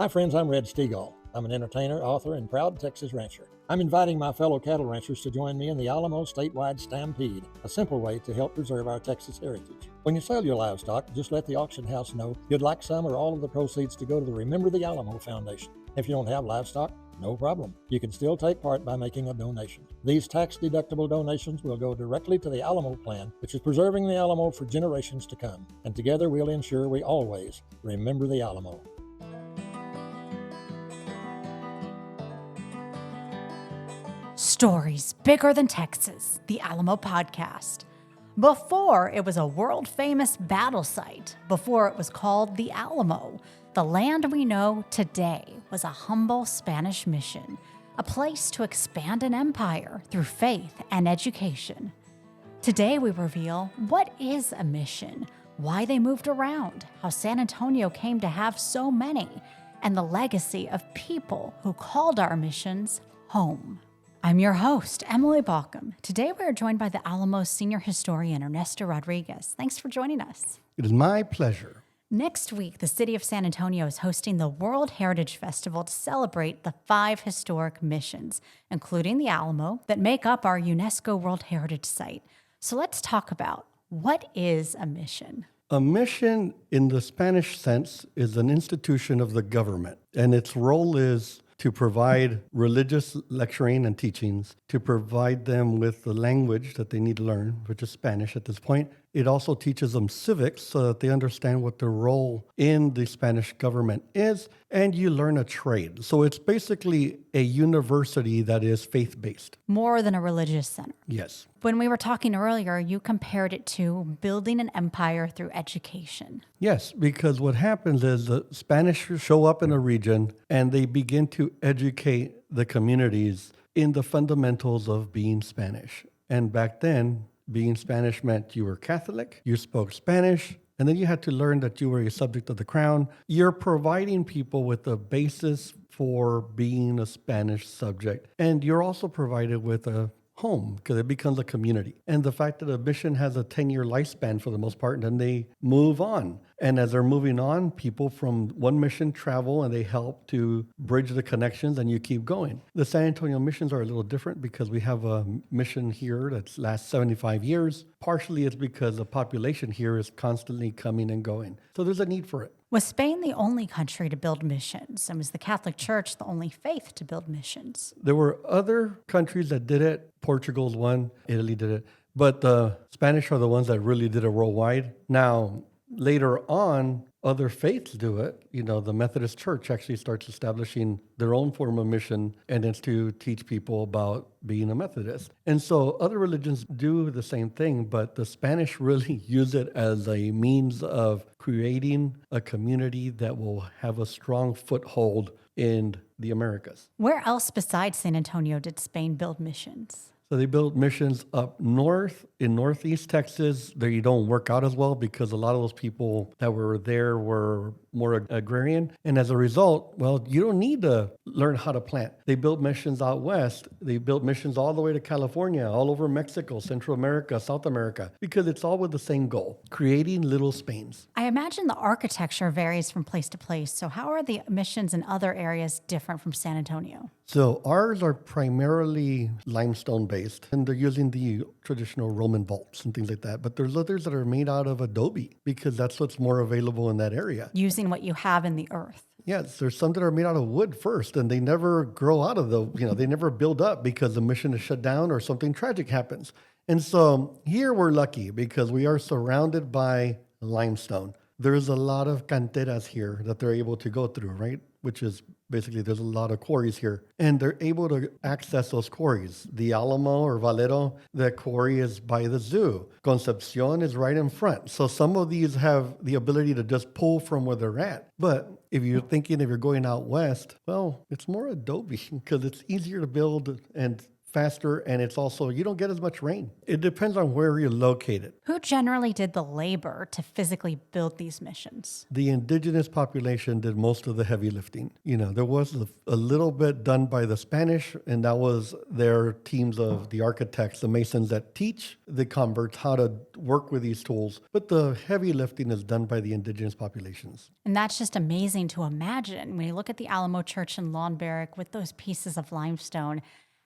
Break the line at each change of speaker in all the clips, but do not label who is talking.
Hi friends, I'm Red Stegall. I'm an entertainer, author, and proud Texas rancher. I'm inviting my fellow cattle ranchers to join me in the Alamo statewide stampede, a simple way to help preserve our Texas heritage. When you sell your livestock, just let the auction house know you'd like some or all of the proceeds to go to the Remember the Alamo Foundation. If you don't have livestock, no problem. You can still take part by making a donation. These tax-deductible donations will go directly to the Alamo Plan, which is preserving the Alamo for generations to come. And together we'll ensure we always remember the Alamo.
Stories Bigger Than Texas, the Alamo Podcast. Before it was a world-famous battle site, before it was called the Alamo, the land we know today was a humble Spanish mission, a place to expand an empire through faith and education. Today we reveal what is a mission, why they moved around, how San Antonio came to have so many, and the legacy of people who called our missions home. I'm your host, Emily Balcom. Today we are joined by the Alamo senior historian, Ernesto Rodriguez. Thanks for joining us.
It is my pleasure.
Next week, the city of San Antonio is hosting the World Heritage Festival to celebrate the 5 historic missions, including the Alamo, that make up our UNESCO World Heritage Site. So let's talk about what is a mission?
A mission, in the Spanish sense, is an institution of the government, and its role is to provide religious lecturing and teachings, to provide them with the language that they need to learn, which is Spanish at this point. It also teaches them civics so that they understand what their role in the Spanish government is, and you learn a trade. So it's basically a university that is faith-based.
More than a religious center.
Yes.
When we were talking earlier, you compared it to building an empire through education.
Yes, because what happens is the Spanish show up in a region and they begin to educate the communities in the fundamentals of being Spanish. And back then, being Spanish meant you were Catholic, you spoke Spanish, and then you had to learn that you were a subject of the crown. You're providing people with a basis for being a Spanish subject. And you're also provided with a home because it becomes a community. And the fact that a mission has a 10-year lifespan for the most part, and then they move on. And as they're moving on, people from one mission travel and they help to bridge the connections and you keep going. The San Antonio missions are a little different because we have a mission here that lasts 75 years. Partially it's because the population here is constantly coming and going. So there's a need for it.
Was Spain the only country to build missions? And was the Catholic Church the only faith to build missions?
There were other countries that did it. Portugal's one, Italy did it. But the Spanish are the ones that really did it worldwide. Now, later on, other faiths do it. You know, the Methodist Church actually starts establishing their own form of mission, and it's to teach people about being a Methodist. And so other religions do the same thing, but the Spanish really use it as a means of creating a community that will have a strong foothold in the Americas.
Where else besides San Antonio did Spain build missions?
So they built missions up north in northeast Texas. They don't work out as well because a lot of those people that were there were more agrarian. And as a result, well, you don't need to learn how to plant. They built missions out west. They built missions all the way to California, all over Mexico, Central America, South America, because it's all with the same goal, creating little Spains.
I imagine the architecture varies from place to place. So how are the missions in other areas different from San Antonio?
So ours are primarily limestone based, and they're using the traditional Roman vaults and things like that. But there's others that are made out of adobe because that's what's more available in that area.
Using what you have in the earth.
Yes, there's some that are made out of wood first, and they never grow out of they never build up because the mission is shut down or something tragic happens. And so here we're lucky because we are surrounded by limestone. There's a lot of canteras here that they're able to go through, right? Which is basically there's a lot of quarries here. And they're able to access those quarries. The Alamo or Valero, the quarry is by the zoo. Concepcion is right in front. So some of these have the ability to just pull from where they're at. But if you're thinking if you're going out west, well, it's more adobe because it's easier to build and faster, and it's also, you don't get as much rain. It depends on where you're located.
Who generally did the labor to physically build these missions?
The indigenous population did most of the heavy lifting. There was a little bit done by the Spanish, and that was their teams of the architects, the masons that teach the converts how to work with these tools. But the heavy lifting is done by the indigenous populations.
And that's just amazing to imagine. When you look at the Alamo Church in Lawnberg with those pieces of limestone,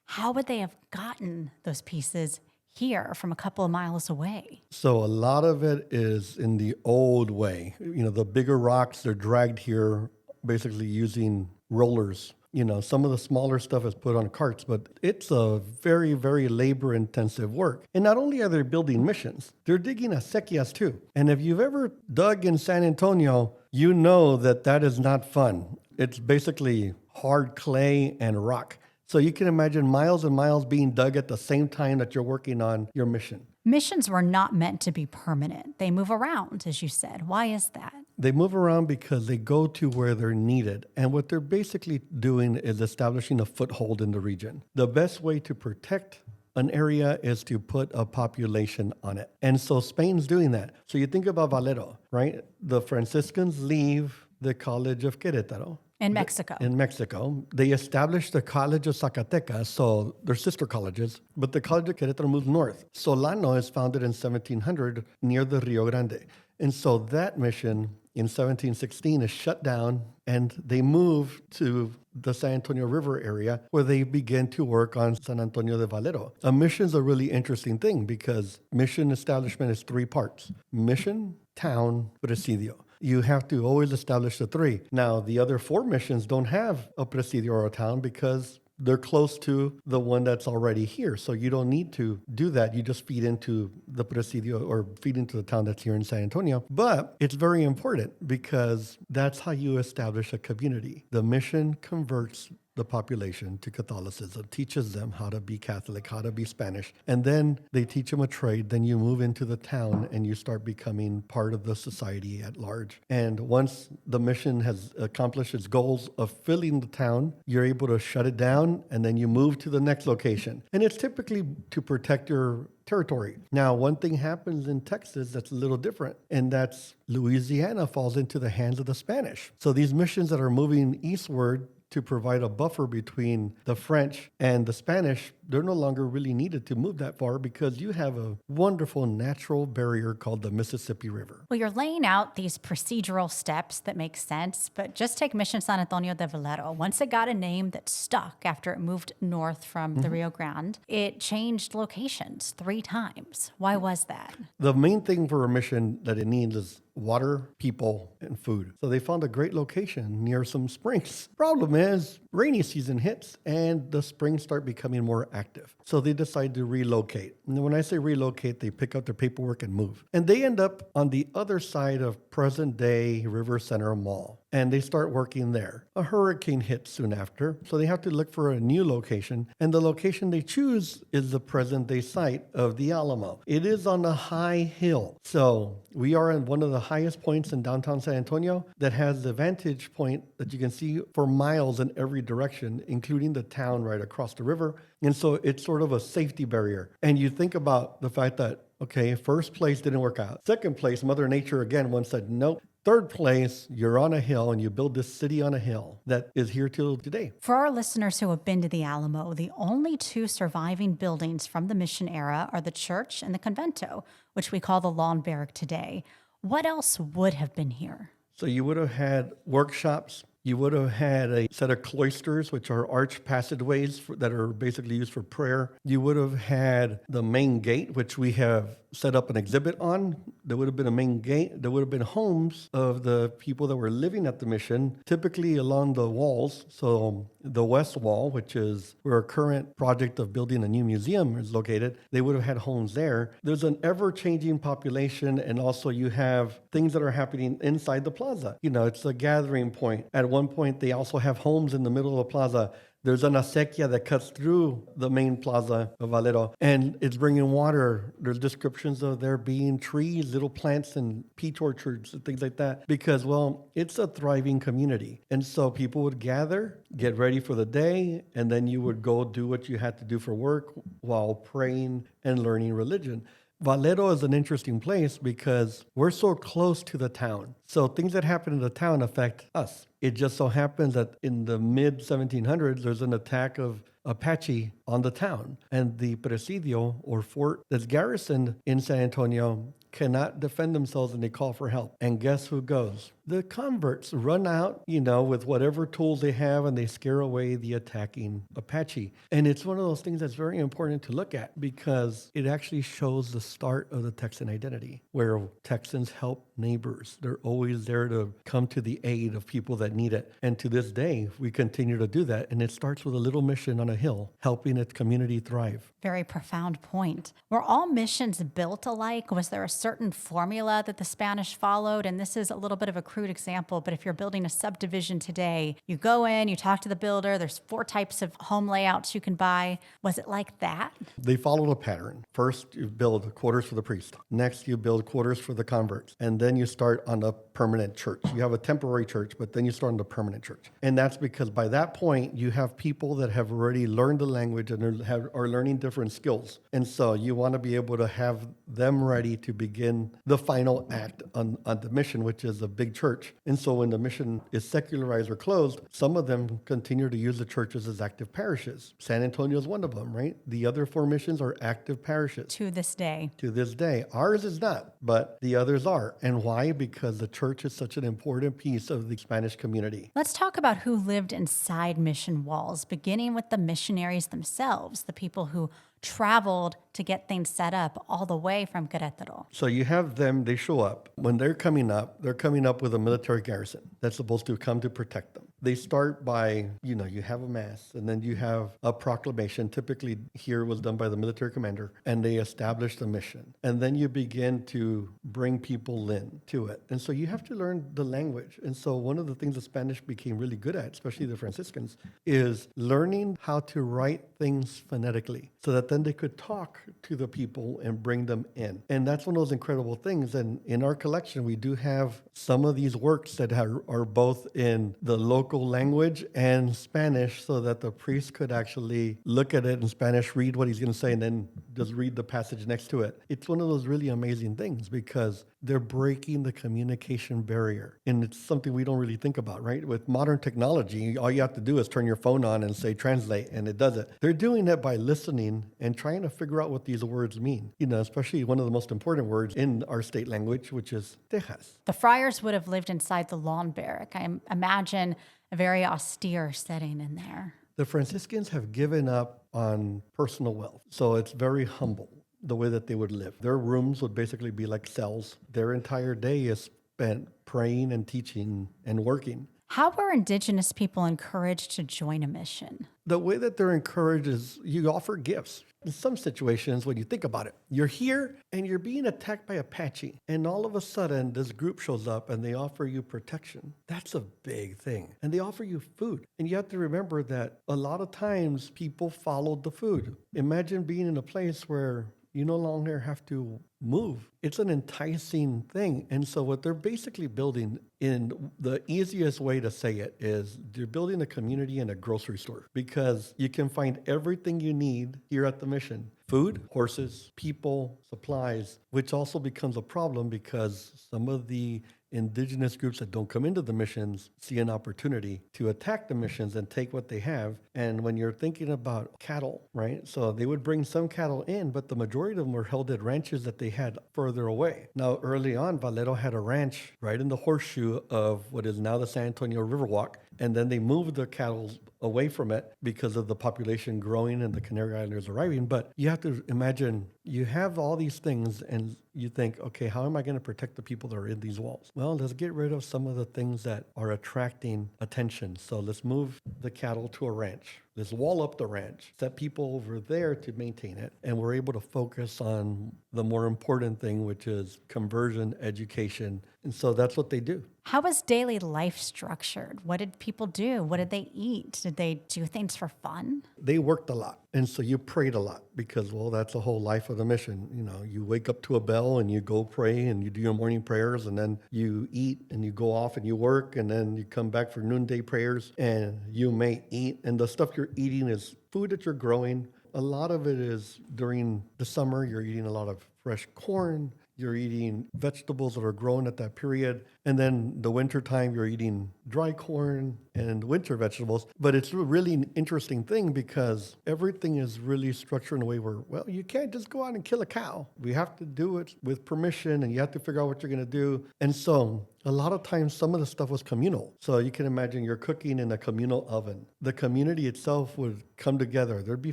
how would they have gotten those pieces here from a couple of miles away?
So a lot of it is in the old way. The bigger rocks, they're dragged here basically using rollers. Some of the smaller stuff is put on carts, but it's a very, very labor-intensive work. And not only are they building missions, they're digging acequias too. And if you've ever dug in San Antonio, you know that is not fun. It's basically hard clay and rock. So you can imagine miles and miles being dug at the same time that you're working on your mission.
Missions were not meant to be permanent. They move around, as you said. Why is that?
They move around because they go to where they're needed. And what they're basically doing is establishing a foothold in the region. The best way to protect an area is to put a population on it. And so Spain's doing that. So you think about Valero, right? The Franciscans leave the College of Querétaro.
In Mexico.
In Mexico. They established the College of Zacatecas, so they're sister colleges, but the College of Querétaro moves north. Solano is founded in 1700 near the Rio Grande. And so that mission in 1716 is shut down, and they move to the San Antonio River area where they begin to work on San Antonio de Valero. A mission is a really interesting thing because mission establishment is three parts: mission, town, presidio. You have to always establish the three. Now, the other four missions don't have a presidio or a town because they're close to the one that's already here. So you don't need to do that. You just feed into the presidio or feed into the town that's here in San Antonio. But it's very important because that's how you establish a community. The mission converts the population to Catholicism, teaches them how to be Catholic, how to be Spanish, and then they teach them a trade. Then you move into the town and you start becoming part of the society at large. And once the mission has accomplished its goals of filling the town, you're able to shut it down and then you move to the next location. And it's typically to protect your territory. Now, one thing happens in Texas that's a little different, and that's Louisiana falls into the hands of the Spanish. So these missions that are moving eastward to provide a buffer between the French and the Spanish, they're no longer really needed to move that far because you have a wonderful natural barrier called the Mississippi River.
Well, you're laying out these procedural steps that make sense, but just take Mission San Antonio de Valero. Once it got a name that stuck after it moved north from the Rio Grande, it changed locations 3 times. Why was that?
The main thing for a mission that it needs is water, people, and food. So they found a great location near some springs. Problem is, rainy season hits and the springs start becoming more active. So they decide to relocate. And when I say relocate, they pick up their paperwork and move. And they end up on the other side of present-day River Center Mall. And they start working there. A hurricane hits soon after, so they have to look for a new location. And the location they choose is the present-day site of the Alamo. It is on a high hill. So we are in one of the highest points in downtown San Antonio that has the vantage point that you can see for miles in every direction, including the town right across the river. And so it's sort of a safety barrier. And you think about the fact that, okay, first place didn't work out. Second place, Mother Nature again once said, nope. Third place, you're on a hill and you build this city on a hill that is here till today.
For our listeners who have been to the Alamo, the only 2 surviving buildings from the mission era are the church and the convento, which we call the lawn barrack today. What else would have been here?
So you would have had workshops. You would have had a set of cloisters, which are arched passageways that are basically used for prayer. You would have had the main gate, which we have set up an exhibit on. There would have been a main gate. There would have been homes of the people that were living at the mission, typically along the walls. So the west wall, which is where our current project of building a new museum is located, they would have had homes there. There's an ever-changing population, and also you have things that are happening inside the plaza. You know, it's a gathering point. At one point, they also have homes in the middle of the plaza There's an acequia that cuts through the main plaza of Valero, and it's bringing water. There's descriptions of there being trees, little plants, and peach orchards and things like that because, well, it's a thriving community. And so people would gather, get ready for the day, and then you would go do what you had to do for work while praying and learning religion. Valero is an interesting place because we're so close to the town. So things that happen in the town affect us. It just so happens that in the mid 1700s, there's an attack of Apache on the town. And the presidio, or fort that's garrisoned in San Antonio, cannot defend themselves and they call for help. And guess who goes? The converts run out, with whatever tools they have and they scare away the attacking Apache. And it's one of those things that's very important to look at because it actually shows the start of the Texan identity, where Texans help neighbors. They're always there to come to the aid of people that need it. And to this day, we continue to do that. And it starts with a little mission on a hill, helping its community thrive.
Very profound point. Were all missions built alike? Was there a certain formula that the Spanish followed? And this is a little bit of a crude example, but if you're building a subdivision today, you go in, you talk to the builder, there's 4 types of home layouts you can buy. Was it like that?
They followed a pattern. First, you build quarters for the priest. Next, you build quarters for the converts. And then you start on a permanent church. You have a temporary church, but then you start on the permanent church. And that's because by that point, you have people that have already learned the language and are learning different skills. And so you want to be able to have them ready to begin the final act on the mission, which is a big church. And so when the mission is secularized or closed, some of them continue to use the churches as active parishes. San Antonio is one of them, right? The other 4 missions are active parishes.
To this day.
To this day. Ours is not, but the others are. And why? Because the church is such an important piece of the Spanish community.
Let's talk about who lived inside mission walls, beginning with the missionaries themselves, the people who traveled to get things set up all the way from Querétaro.
So you have them, they show up. When they're coming up with a military garrison that's supposed to come to protect them. They start by, you have a mass and then you have a proclamation. Typically here was done by the military commander and they established a mission. And then you begin to bring people in to it. And so you have to learn the language. And so one of the things the Spanish became really good at, especially the Franciscans, is learning how to write things phonetically so that then they could talk to the people and bring them in. And that's one of those incredible things. And in our collection, we do have some of these works that are both in the local language and Spanish so that the priest could actually look at it in Spanish, read what he's going to say, and then just read the passage next to it. It's one of those really amazing things because they're breaking the communication barrier. And it's something we don't really think about, right? With modern technology, all you have to do is turn your phone on and say translate, and it does it. They're doing it by listening and trying to figure out what these words mean, especially one of the most important words in our state language, which is Tejas.
The friars would have lived inside the lawn barrack. I imagine a very austere setting in there.
The Franciscans have given up on personal wealth, so it's very humble the way that they would live. Their rooms would basically be like cells. Their entire day is spent praying and teaching and working.
How were indigenous people encouraged to join a mission?
The way that they're encouraged is you offer gifts. In some situations, when you think about it, you're here and you're being attacked by Apache. And all of a sudden, this group shows up and they offer you protection. That's a big thing. And they offer you food. And you have to remember that a lot of times people followed the food. Imagine being in a place where you no longer have to move. It's an enticing thing. And so what they're basically building, in the easiest way to say it, is they're building a community and a grocery store because you can find everything you need here at the mission. Food, horses, people, supplies, which also becomes a problem because some of the indigenous groups that don't come into the missions see an opportunity to attack the missions and take what they have. And when you're thinking about cattle, right? So they would bring some cattle in, but the majority of them were held at ranches that they had further away. Now, early on, Valero had a ranch right in the horseshoe of what is now the San Antonio Riverwalk. And then they moved the cattle away from it because of the population growing and the Canary Islanders arriving. But you have to imagine you have all these things and you think, okay, how am I going to protect the people that are in these walls? Well, let's get rid of some of the things that are attracting attention. So let's move the cattle to a ranch. let's wall up the ranch, set people over there to maintain it, and we're able to focus on the more important thing, which is conversion, education. And so that's what they do.
How was daily life structured? What did people do? What did they eat? Did they do things for fun?
They worked a lot. And so you prayed a lot because, well, that's the whole life of the mission. You wake up to a bell and you go pray and you do your morning prayers, and then you eat and you go off and you work, and then you come back for noonday prayers and you may eat. And the stuff you're eating is food that you're growing. A lot of it is during the summer, you're eating a lot of fresh corn. You're eating vegetables that are grown at that period. And then the winter time, you're eating dry corn and winter vegetables. But it's a really interesting thing because everything is really structured in a way where, well, you can't just go out and kill a cow. We have to do it with permission, and you have to figure out what you're going to do. And so a lot of times, some of the stuff was communal. So you can imagine you're cooking in a communal oven. The community itself would come together. There'd be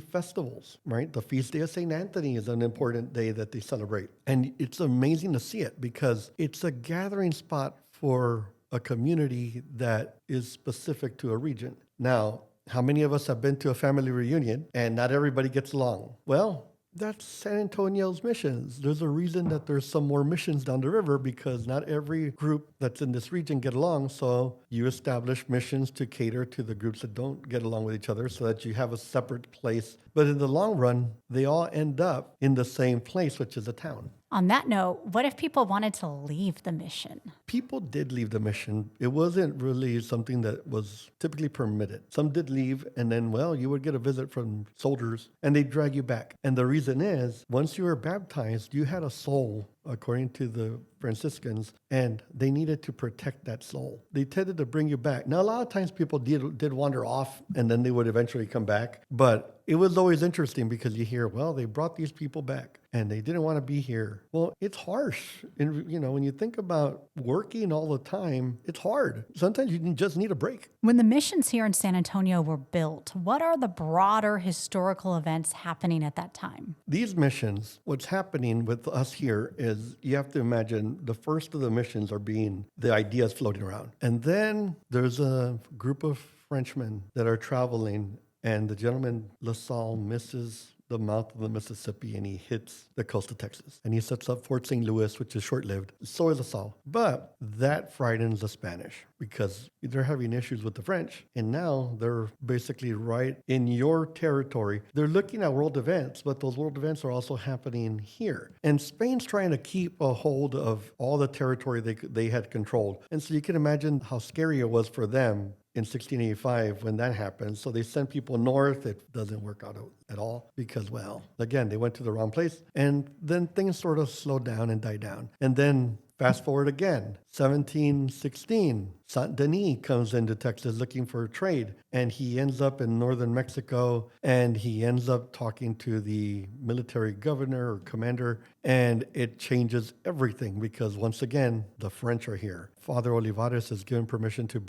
festivals, right? The Feast Day of St. Anthony is an important day that they celebrate. And it's amazing to see it because it's a gathering spot for a community that is specific to a region. Now, how many of us have been to a family reunion and not everybody gets along? Well, that's San Antonio's missions. There's a reason that there's some more missions down the river because not every group that's in this region get along. So you establish missions to cater to the groups that don't get along with each other so that you have a separate place. But in the long run, they all end up in the same place, which is a town.
On that note, what if people wanted to leave the mission?
People did leave the mission. It wasn't really something that was typically permitted. Some did leave, and then, well, you would get a visit from soldiers, and they'd drag you back. And the reason is, once you were baptized, you had a soul, according to the Franciscans, and they needed to protect that soul. They tended to bring you back. Now, a lot of times people did wander off, and then they would eventually come back. But it was always interesting because you hear, well, they brought these people back and they didn't want to be here. Well, it's harsh. And, when you think about working all the time, it's hard. Sometimes you just need a break.
When the missions here in San Antonio were built, what are the broader historical events happening at that time?
These missions, what's happening with us here is you have to imagine the first of the missions are being, the ideas floating around. And then there's a group of Frenchmen that are traveling, and the gentleman LaSalle misses the mouth of the Mississippi and he hits the coast of Texas. And he sets up Fort St. Louis, which is short-lived. So is LaSalle. But that frightens the Spanish because they're having issues with the French. And now they're basically right in your territory. They're looking at world events, but those world events are also happening here. And Spain's trying to keep a hold of all the territory they had controlled. And so you can imagine how scary it was for them in 1685 when that happened. So they sent people north. It doesn't work out at all because, well, again, they went to the wrong place. And then things sort of slowed down and died down. And then fast forward again, 1716, Saint Denis comes into Texas looking for trade, and he ends up in northern Mexico, and he ends up talking to the military governor or commander, and it changes everything because once again, the French are here. Father Olivares is given permission to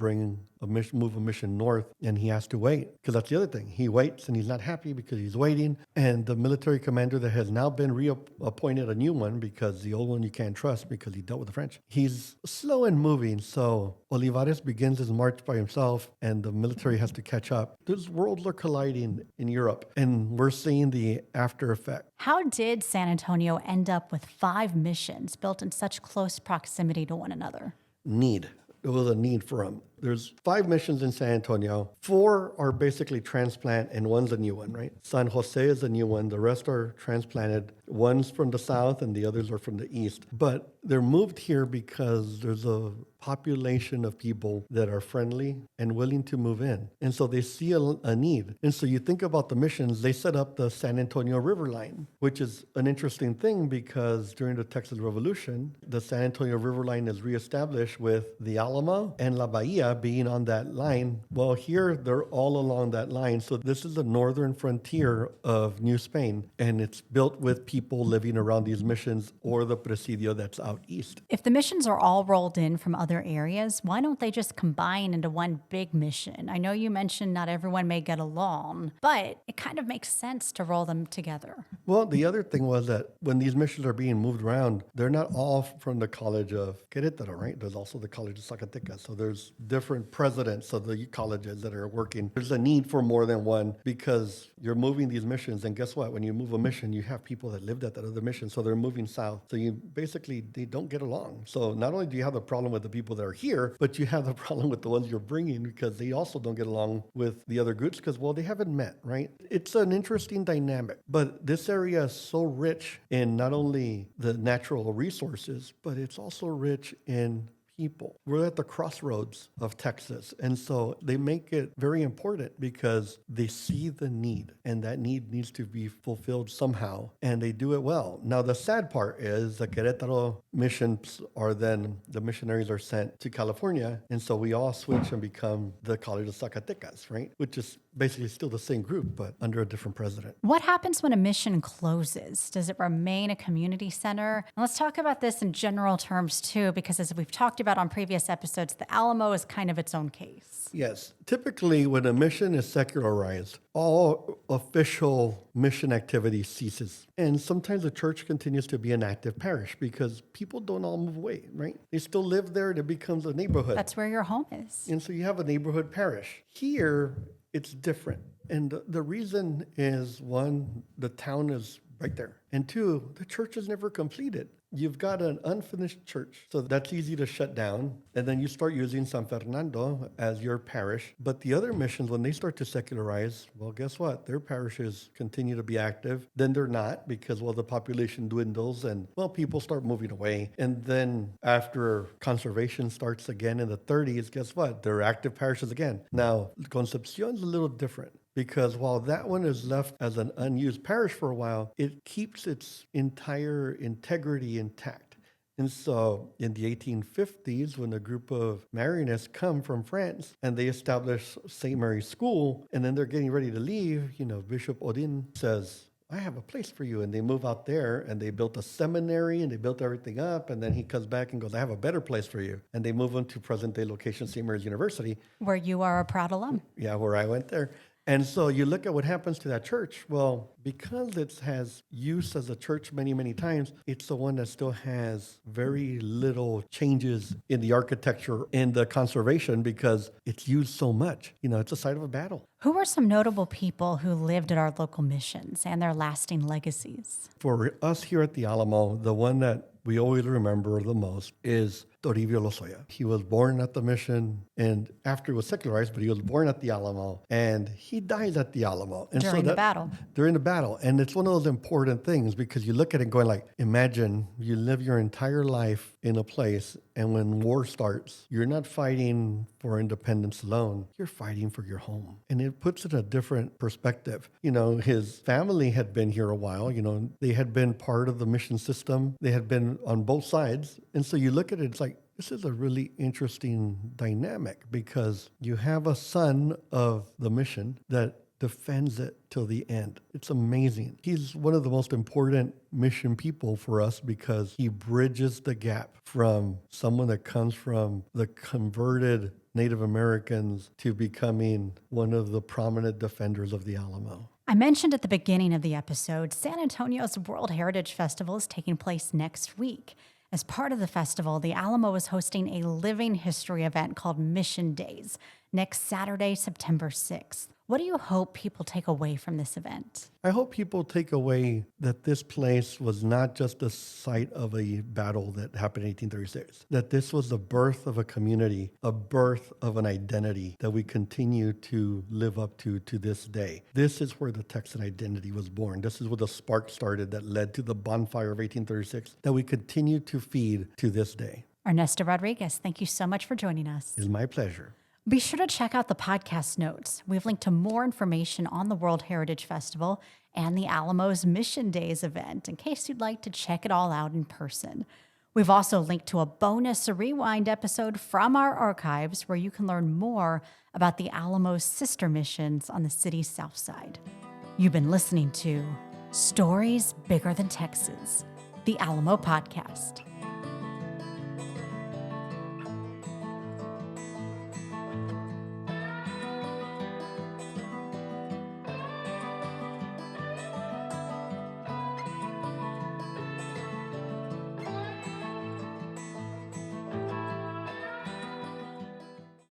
move a mission north, and he has to wait because that's the other thing. He waits, and he's not happy because he's waiting, and the military commander that has now been reappointed a new one because the old one you can't trust because he dealt with the French. He's slow in moving, so Olivares begins his march by himself, and the military has to catch up. Those worlds are colliding in Europe, and we're seeing the after effect.
How did San Antonio end up with 5 missions built in such close proximity to one another?
Need. It was a need for them. There's 5 missions in San Antonio. 4 are basically transplant, and one's a new one, right? San Jose is a new one. The rest are transplanted. One's from the south, and the others are from the east. But they're moved here because there's a population of people that are friendly and willing to move in. And so they see a need. And so you think about the missions, they set up the San Antonio River line, which is an interesting thing because during the Texas Revolution, the San Antonio River line is reestablished with the Alamo and La Bahia being on that line. Well, here they're all along that line. So this is the northern frontier of New Spain, and it's built with people living around these missions or the presidio that's out east.
If the missions are all rolled in from other areas, why don't they just combine into one big mission? I know you mentioned not everyone may get along, but it kind of makes sense to roll them together.
Well, the other thing was that when these missions are being moved around, they're not all from the College of Querétaro, right? There's also the College of Zacatecas. So there's different different presidents of the colleges that are working. There's a need for more than one because you're moving these missions. And guess what? When you move a mission, you have people that lived at that other mission. So they're moving south. So they don't get along. So not only do you have the problem with the people that are here, but you have the problem with the ones you're bringing because they also don't get along with the other groups because, well, they haven't met, right? It's an interesting dynamic. But this area is so rich in not only the natural resources, but it's also rich in people. We're at the crossroads of Texas. And so they make it very important because they see the need and that need needs to be fulfilled somehow and they do it well. Now, the sad part is the Querétaro missions are then the missionaries are sent to California. And so we all switch and become the College of Zacatecas, right? Which is basically still the same group, but under a different president.
What happens when a mission closes? Does it remain a community center? And let's talk about this in general terms too, because as we've talked about on previous episodes, the Alamo is kind of its own case.
Yes. Typically, when a mission is secularized, all official mission activity ceases. And sometimes the church continues to be an active parish because people don't all move away, right? They still live there and it becomes a neighborhood.
That's where your home is.
And so you have a neighborhood parish. Here, it's different. And the reason is, one, the town is right there. And two, the church is never completed. You've got an unfinished church, so that's easy to shut down. And then you start using San Fernando as your parish. But the other missions, when they start to secularize, well, guess what? Their parishes continue to be active. Then they're not because, well, the population dwindles and, well, people start moving away. And then after conservation starts again in the 30s, guess what? They're active parishes again. Now, Concepcion's a little different. Because while that one is left as an unused parish for a while, it keeps its entire integrity intact. And so in the 1850s, when a group of Marianists come from France and they establish St. Mary's School, and then they're getting ready to leave, Bishop Odin says, I have a place for you. And they move out there and they built a seminary and they built everything up. And then he comes back and goes, I have a better place for you. And they move on to present day location, St. Mary's University.
Where you are a proud alum.
Yeah, where I went there. And so you look at what happens to that church. Well, because it has use as a church many, many times, it's the one that still has very little changes in the architecture and the conservation because it's used so much. It's a site of a battle.
Who are some notable people who lived at our local missions and their lasting legacies?
For us here at the Alamo, the one that we always remember the most is Toribio Lozoya. He was born at the mission and after it was secularized, but he was born at the Alamo and he dies at the Alamo. And
during the battle.
During the battle. And it's one of those important things because you look at it going like, imagine you live your entire life in a place and when war starts, you're not fighting for independence alone. You're fighting for your home. And it puts it in a different perspective. His family had been here a while. They had been part of the mission system. They had been on both sides. And so you look at it, it's like, this is a really interesting dynamic because you have a son of the mission that defends it till the end. It's amazing. He's one of the most important mission people for us because he bridges the gap from someone that comes from the converted Native Americans to becoming one of the prominent defenders of the Alamo.
I mentioned at the beginning of the episode, San Antonio's World Heritage Festival is taking place next week. As part of the festival, the Alamo is hosting a living history event called Mission Days next Saturday, September 6th. What do you hope people take away from this event?
I hope people take away that this place was not just the site of a battle that happened in 1836, that this was the birth of a community, a birth of an identity that we continue to live up to this day. This is where the Texan identity was born. This is where the spark started that led to the bonfire of 1836 that we continue to feed to this day.
Ernesto Rodriguez, thank you so much for joining us.
It's my pleasure.
Be sure to check out the podcast notes. We've linked to more information on the World Heritage Festival and the Alamo's Mission Days event in case you'd like to check it all out in person. We've also linked to a bonus rewind episode from our archives where you can learn more about the Alamo's sister missions on the city's south side. You've been listening to Stories Bigger Than Texas, the Alamo Podcast.